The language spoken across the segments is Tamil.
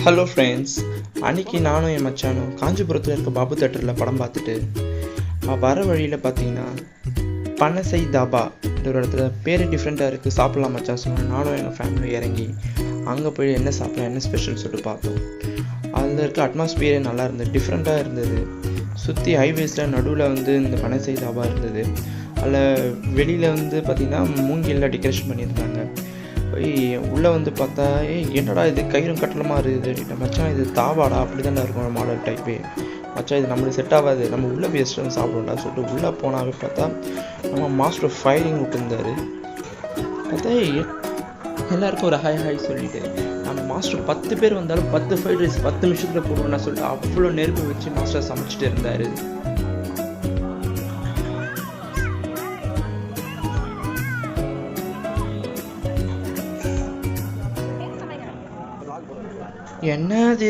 ஹலோ ஃப்ரெண்ட்ஸ், அன்றைக்கி நானும் என் மச்சானும் காஞ்சிபுரத்தில் இருக்க பாபு தேட்டரில் படம் பார்த்துட்டு வர வழியில் பார்த்தீங்கன்னா பனசை தாபா ஒரு இடத்துல பேர் டிஃப்ரெண்ட்டாக இருக்குது, சாப்பிட்லாம் மச்சான் சொன்னேன். நானும் எங்கள் ஃபேமிலி இறங்கி அங்கே போய் என்ன சாப்பிட்லாம் என்ன ஸ்பெஷல் சொல்லிட்டு பார்த்தோம். அதில் இருக்க அட்மாஸ்பியரே நல்லா இருந்தது, டிஃப்ரெண்ட்டாக இருந்தது. சுற்றி ஹைவேஸில் நடுவில் இந்த பனசை தாபா இருந்தது. அதில் வெளியில் பார்த்திங்கன்னா மூங்கிலில் டெக்கரேஷன் பண்ணியிருந்தாங்க. போய் உள்ளே பார்த்தா என்னடா இது கயிறும் கட்டலமாக இருக்குது அப்படின்ட்டு. மச்சான் இது தாவாடா, அப்படி தானே இருக்கும் மாடல் டைப்பே. மச்சான் இது நம்மளுக்கு செட் ஆகாது, நம்ம உள்ளே பேஸ்ட்டு சாப்பிடணும்டா சொல்லிட்டு உள்ளே போனாவே பார்த்தா நம்ம மாஸ்டர் ஃபயரிங் விட்டுருந்தார். பார்த்தா எல்லாருக்கும் ஒரு ஹாய் ஹாய் சொல்லிட்டு நம்ம மாஸ்டர் 10 பேர் வந்தாலும் 10 ஃப்ரைட் ரைஸ் 10 நிமிஷத்தில் போடுவோம்னா சொல்லிட்டு அவ்வளோ நெருப்பு வச்சு மாஸ்டர் சமைச்சிட்டு இருந்தார். என்னது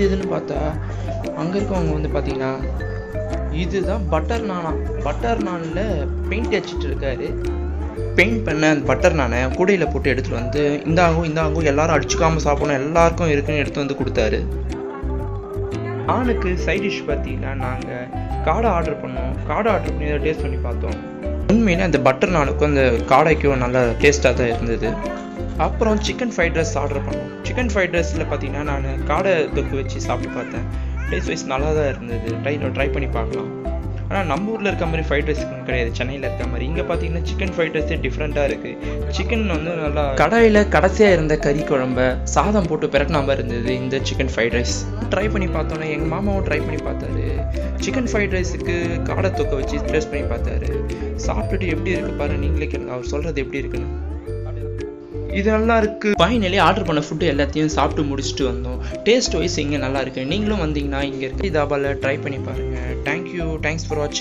இதுன்னு பார்த்தா அங்கே இருக்கவங்க பார்த்தீங்கன்னா இதுதான் பட்டர் நானா. பட்டர் நானில் பெயிண்ட் அடிச்சிட்டு இருக்காரு. பெயிண்ட் பண்ண அந்த பட்டர் நானை கூடையில் போட்டு எடுத்துகிட்டு இந்தாகும் எல்லாரும் அடிச்சுக்காமல் சாப்பிடணும், எல்லாருக்கும் இருக்குன்னு எடுத்து கொடுத்தாரு. ஆனுக்கு சைட் டிஷ் பார்த்தீங்கன்னா நாங்கள் காடை ஆர்டர் பண்ணோம். காடை ஆர்டர் பண்ணி டேஸ்ட் பண்ணி பார்த்தோம். உண்மையிலே அந்த பட்டர் நானுக்கும் அந்த காடைக்கும் நல்லா டேஸ்ட்டாக தான் இருந்தது. அப்புறம் சிக்கன் ஃப்ரைட் ரைஸ் ஆர்டர் பண்ணோம். சிக்கன் ஃப்ரைட் ரைஸில் பார்த்தீங்கன்னா நான் காடை தொக்கு வச்சு சாப்பிட்டு பார்த்தேன். டேஸ்ட் வைஸ் நல்லா தான் இருந்தது. ட்ரை பண்ணி பார்க்கலாம். ஆனால் நம்ம ஊரில் இருக்க மாதிரி ஃப்ரைட் ரைஸ் கிடையாது, சென்னையில் இருக்க மாதிரி. இங்கே பார்த்தீங்கன்னா சிக்கன் ஃப்ரைட் ரைஸே டிஃப்ரெண்ட்டாக இருக்குது. சிக்கன் நல்லா கடாயில் கடைசியாக இருந்த கறி குழம்ப சாதம் போட்டு பிரட்டின மாதிரி இருந்தது இந்த சிக்கன் ஃப்ரைட் ரைஸ். ட்ரை பண்ணி பார்த்தோன்னே எங்கள் மாமாவும் ட்ரை பண்ணி பார்த்தாரு. சிக்கன் ஃப்ரைட் ரைஸுக்கு காடை தொக்கை வச்சு டேஸ்ட் பண்ணி பார்த்தாரு. சாப்பிட்டுட்டு எப்படி இருக்குது பாரு, நீங்களே கேளுங்க அவர் சொல்கிறது எப்படி இருக்குன்னு. இது நல்லா இருக்குது. ஃபைனலி ஆர்டர் பண்ண ஃபுட்டு எல்லாத்தையும் சாப்பிட்டு முடிச்சுட்டு வந்தோம். டேஸ்ட் வைஸ் இங்கே நல்லா இருக்குது. நீங்களும் வந்தீங்கன்னா இங்கே இருக்க தாபாவில் ட்ரை பண்ணி பாருங்கள். தேங்க்ஸ் ஃபார் வாட்சிங்.